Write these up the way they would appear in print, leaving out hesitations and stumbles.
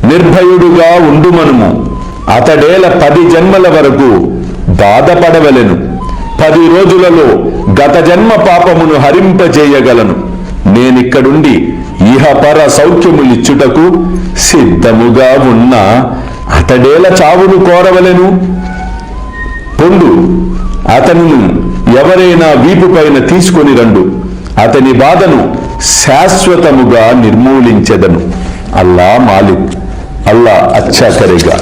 నిర్భయుడుగా ఉండుమనుము, అతడేల 10 జన్మల వరకు బాధపడవలెను. 10 రోజులలో గత జన్మ పాపమును హరింపజేయగలను. నేనిక్కడుండి ఇహపర సౌఖ్యములిచ్చుటకు సిద్ధముగా ఉన్న అతడేల చావును కోరవలెను. పొండు, అతనిని ఎవరైనా వీపుపైన తీసుకొని రండు. అతని బాధను శాశ్వతముగా నిర్మూలించెదను. అల్లా మాలిక్, అల్లా అచ్చా కరేగా.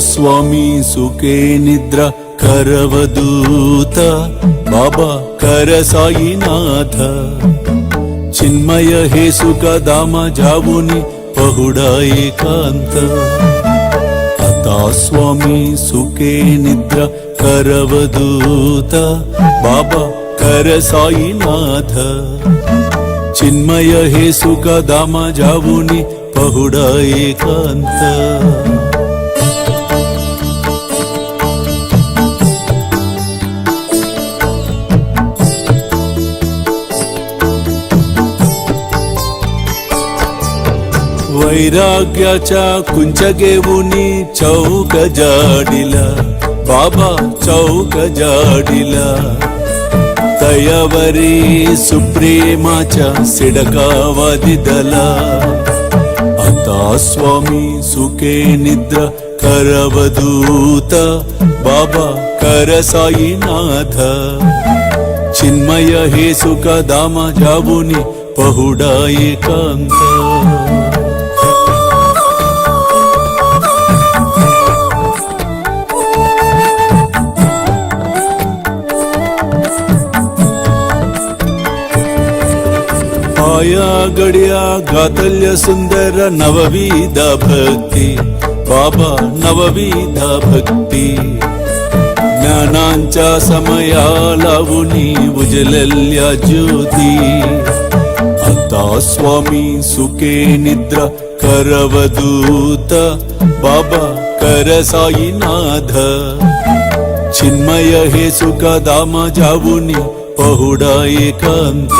స్వామి సుఖే నిద్ర కరవదూత బాబా కర సాయినాథ చిన్మయ హే సుఖ దామ జావుని పహుడా ఏకాంత అతా స్వామి సుఖే నిద్ర కరవదూత బాబా కర సాయినాథ చిన్మయ హే సుఖ దామ జావుని పహుడా ఏకాంత वैराग्याच्या कुंचगेवुनी चौक जाडिला बाबा चौक जाडिला तयावरी सुप्रेमाच्या सिडकावादिदला आता स्वामी सुखे निद्र करवदूत बाबा कर साईनाथ चिन्मय हे सुख दाम जावुनी पहुडा एकांत आया गड्या गातल्य सुंदर नवविध भक्ती बाबा नवविध भक्ती ज्ञानांच्या समया लावुनी उजलल्या ज्योती आता स्वामी सुखे निद्रा करवदूत बाबा कर साईनाथ चिन्मय हे सुख दाम जावुनी पहुडा एकांत